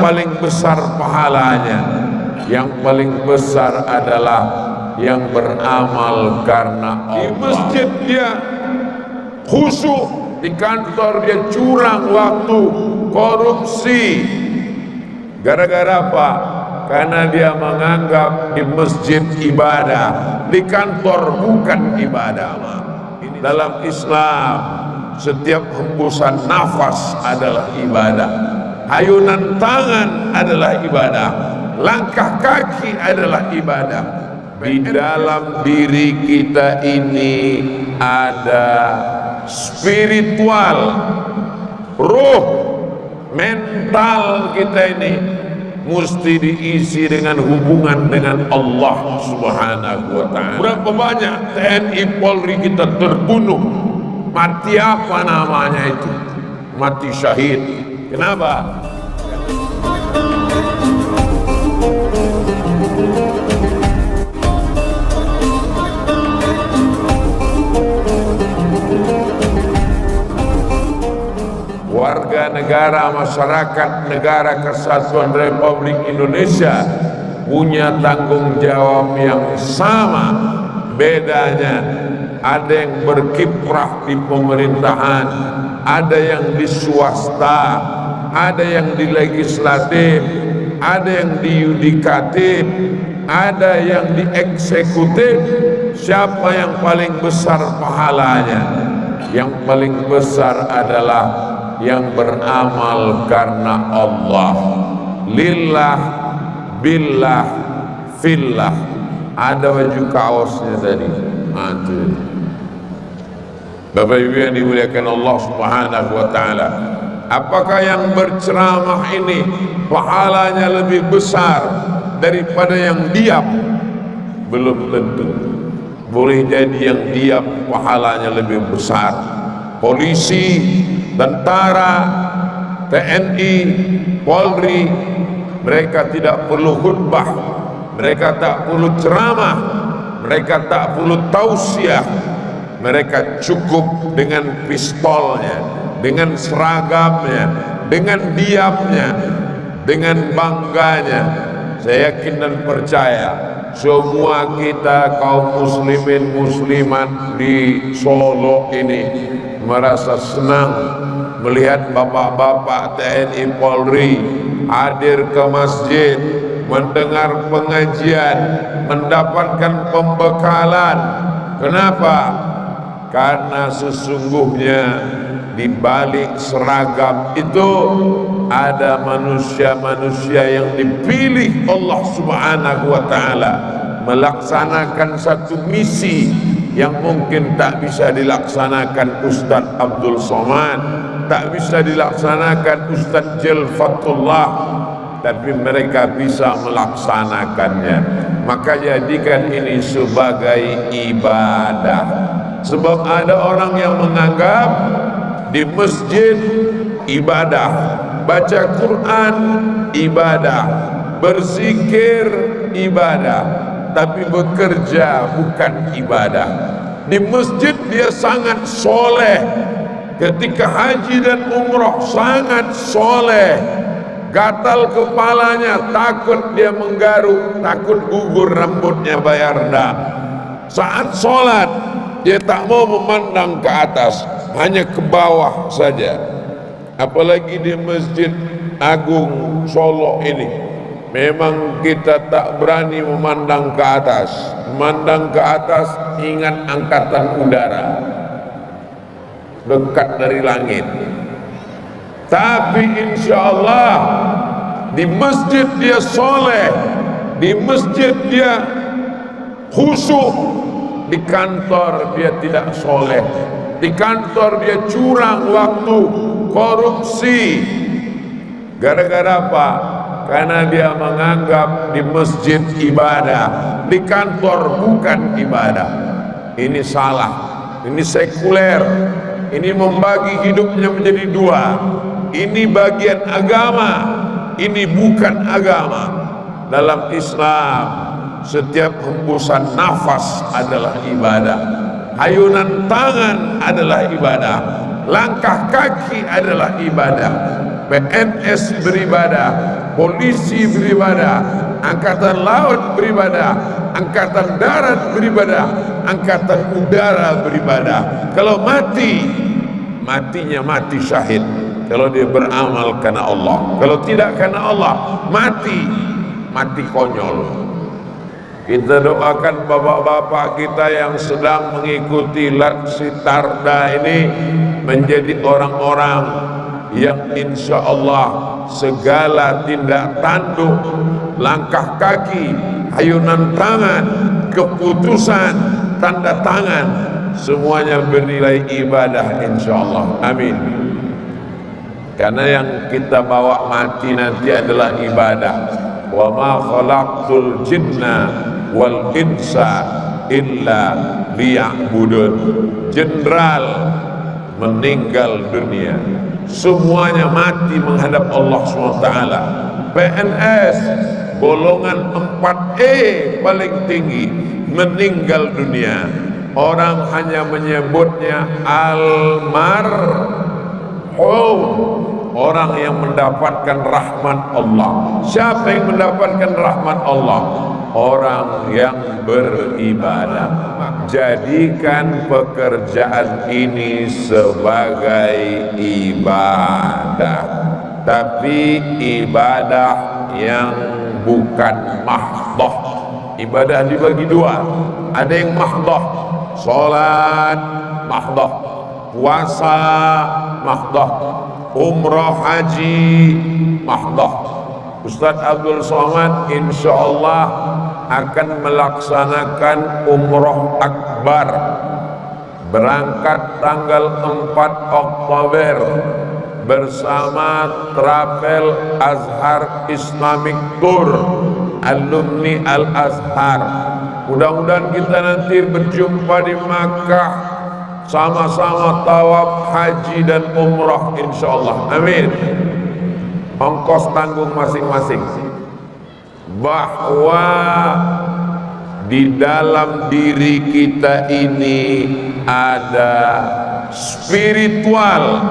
paling besar pahalanya? Yang paling besar adalah yang beramal karena Allah. Di masjid dia khusyuk, di kantor dia curang waktu, korupsi. Gara-gara apa? Karena dia menganggap di masjid ibadah, di kantor bukan ibadah. Dalam Islam, setiap hembusan nafas adalah ibadah, ayunan tangan adalah ibadah, langkah kaki adalah ibadah. Di dalam diri kita ini ada spiritual, ruh, mental kita ini mesti diisi dengan hubungan dengan Allah Subhanahu wa ta'ala. Berapa banyak TNI Polri kita terbunuh? Mati apa namanya itu? Mati syahid. Kenapa? Warga negara masyarakat Negara Kesatuan Republik Indonesia punya tanggung jawab yang sama. Bedanya ada yang berkiprah di pemerintahan, ada yang di swasta, ada yang di legislatif, ada yang di yudikatif, ada yang di eksekutif. Siapa yang paling besar pahalanya? Yang paling besar adalah yang beramal karena Allah, lillah, billah, fillah. Ada baju kaosnya tadi. Bapak Ibu yang dimuliakan Allah Subhanahu wa ta'ala, apakah yang berceramah ini pahalanya lebih besar daripada yang diam? Belum tentu. Boleh jadi yang diam pahalanya lebih besar. Polisi, tentara, TNI, Polri, mereka tidak perlu khutbah, mereka tak perlu ceramah, mereka tak perlu tausiah. Mereka cukup dengan pistolnya, dengan seragamnya, dengan diamnya, dengan bangganya. Saya yakin dan percaya semua kita kaum muslimin muslimat di Solo ini merasa senang melihat bapak-bapak TNI Polri hadir ke masjid, mendengar pengajian, mendapatkan pembekalan. Kenapa? Karena sesungguhnya di balik seragam itu ada manusia-manusia yang dipilih Allah Subhanahu wa ta'ala melaksanakan satu misi yang mungkin tak bisa dilaksanakan Ustadz Abdul Somad, tak bisa dilaksanakan Ustadz Jelfatullah, tapi mereka bisa melaksanakannya. Maka jadikan ini sebagai ibadah. Sebab ada orang yang menganggap di masjid ibadah, baca Quran ibadah, berzikir ibadah, tapi bekerja bukan ibadah. Di masjid dia sangat soleh, ketika haji dan umroh sangat soleh, gatal kepalanya, takut dia menggaruk, takut gugur rambutnya bayar dam. Saat sholat dia tak mau memandang ke atas, hanya ke bawah saja. Apalagi di Masjid Agung Solo ini, memang kita tak berani memandang ke atas. Memandang ke atas ingat angkatan udara dekat dari langit. Tapi insya Allah di masjid dia soleh, di masjid dia khusyuk. Di kantor dia tidak soleh, di kantor dia curang waktu, korupsi. Gara-gara apa? Karena dia menganggap di masjid ibadah, di kantor bukan ibadah. Ini salah, ini sekuler, ini membagi hidupnya menjadi dua. Ini bagian agama, ini bukan agama. Dalam Islam, setiap hembusan nafas adalah ibadah, ayunan tangan adalah ibadah, langkah kaki adalah ibadah. PNS beribadah, polisi beribadah, angkatan laut beribadah, angkatan darat beribadah, angkatan udara beribadah. Kalau mati, matinya mati syahid. Kalau dia beramal karena Allah, kalau tidak karena Allah, mati konyol. Kita doakan bapak-bapak kita yang sedang mengikuti Latsitarda ini menjadi orang-orang yang insya Allah segala tindak tanduk, langkah kaki, ayunan tangan, keputusan, tanda tangan, semuanya bernilai ibadah insya Allah. Amin. Karena yang kita bawa mati nanti adalah ibadah. Wa ma khalaqtul jinna wal insa illa liya'budun. Jenderal meninggal dunia, semuanya mati menghadap Allah SWT. PNS golongan 4E paling tinggi meninggal dunia. Orang hanya menyebutnya almarhum, orang yang mendapatkan rahmat Allah. Siapa yang mendapatkan rahmat Allah? Orang yang beribadah. Jadikan pekerjaan ini sebagai ibadah, tapi ibadah yang bukan mahdoh. Ibadah dibagi dua, ada yang mahdoh, sholat mahdoh, puasa mahdoh, umrah haji mahdoh. Ustadz Abdul Somad insya Allah akan melaksanakan umroh akbar, berangkat tanggal 4 Oktober bersama Travel Azhar Islamic Tour, alumni Al-Azhar. Mudah-mudahan kita nanti berjumpa di Makkah, sama-sama tawaf haji dan umrah insya Allah. Amin. Ongkos tanggung masing-masing. Bahwa di dalam diri kita ini ada spiritual,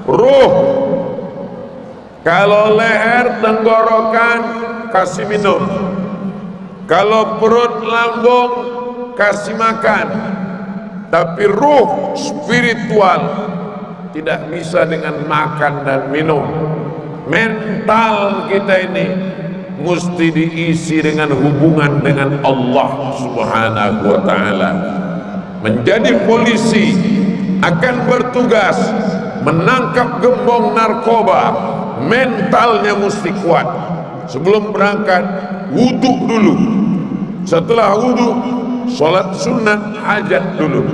ruh. Kalau leher, tenggorokan, kasih minum. Kalau perut, lambung, kasih makan. Tapi ruh, spiritual, tidak bisa dengan makan dan minum. Mental kita ini mesti diisi dengan hubungan dengan Allah Subhanahu wa ta'ala. Menjadi polisi akan bertugas menangkap gembong narkoba, mentalnya mesti kuat. Sebelum berangkat, wudhu dulu. Setelah wudhu, sholat sunat hajat dulu.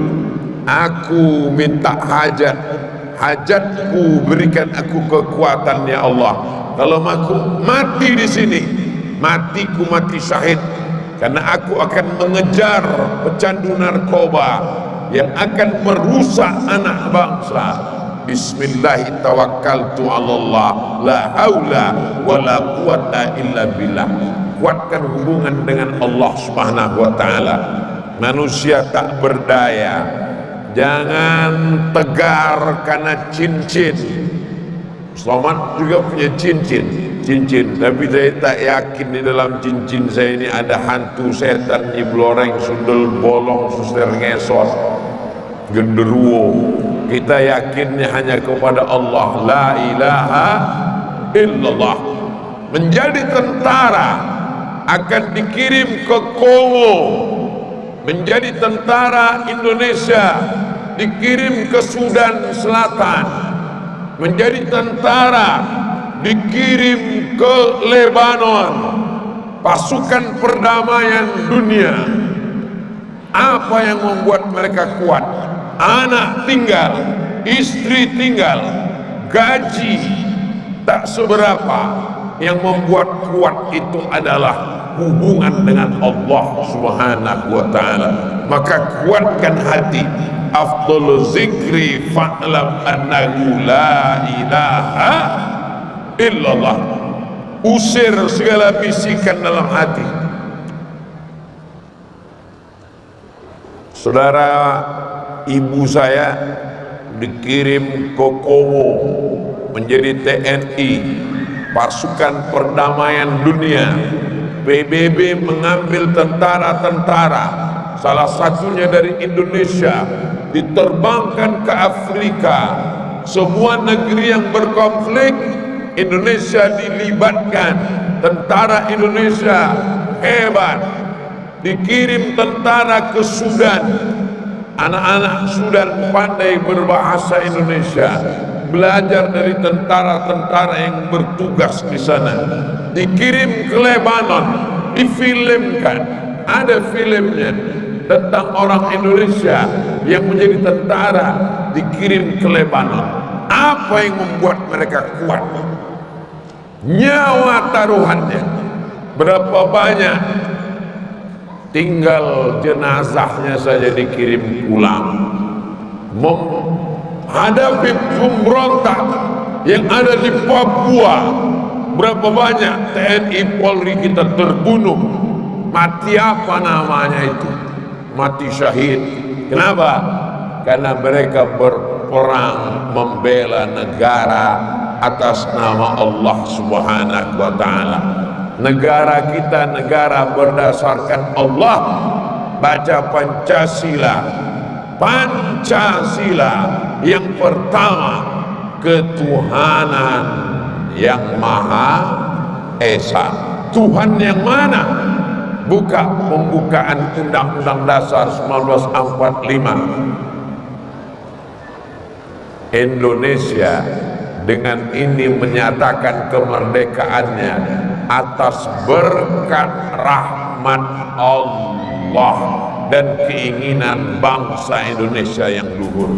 Aku minta hajat, hajatku berikan aku kekuatan ya Allah. Kalau aku mati di sini, matiku mati syahid, karena aku akan mengejar pecandu narkoba yang akan merusak anak bangsa. Bismillah tawakkaltu 'alallah, la haula wala quwata illa billah. Kuatkan hubungan dengan Allah Subhanahu wa taala. Manusia tak berdaya. Jangan tegar karena cincin. Selamat juga punya cincin, tapi saya tak yakin di dalam cincin saya ini ada hantu setan, nyibloreng, sundel bolong, suster ngesot, genderuwo. Kita yakinnya hanya kepada Allah, la ilaha illallah. Menjadi tentara akan dikirim ke Kongo, menjadi tentara Indonesia dikirim ke Sudan Selatan, menjadi tentara dikirim ke Lebanon, pasukan perdamaian dunia. Apa yang membuat mereka kuat? Anak tinggal, istri tinggal, gaji tak seberapa. Yang membuat kuat itu adalah hubungan dengan Allah Subhanahu wa ta'ala. Maka kuatkan hati. Afdhalu zikri fa'lam annahu la ilaha illallah. Usir segala bisikan dalam hati. Saudara, ibu saya dikirim ke Kongo menjadi TNI, pasukan perdamaian dunia. PBB mengambil tentara-tentara, salah satunya dari Indonesia, diterbangkan ke Afrika. Semua negeri yang berkonflik, Indonesia dilibatkan. Tentara Indonesia hebat. Dikirim tentara ke Sudan. Anak-anak Sudan pandai berbahasa Indonesia, belajar dari tentara-tentara yang bertugas di sana. Dikirim ke Lebanon, difilmkan, ada filmnya tentang orang Indonesia yang menjadi tentara dikirim ke Lebanon. Apa yang membuat mereka kuat? Nyawa taruhannya. Berapa banyak tinggal jenazahnya saja dikirim pulang. Menghadapi pemberontak yang ada di Papua, berapa banyak TNI Polri kita terbunuh. Mati apa namanya itu? Mati syahid. Kenapa? Karena mereka berperang membela negara atas nama Allah Subhanahu wa ta'ala. Negara kita negara berdasarkan Allah. Baca Pancasila. Pancasila yang pertama, ketuhanan yang Maha Esa. Tuhan yang mana? Buka pembukaan Undang-Undang Dasar 1945. Indonesia dengan ini menyatakan kemerdekaannya atas berkat rahmat Allah dan keinginan bangsa Indonesia yang luhur.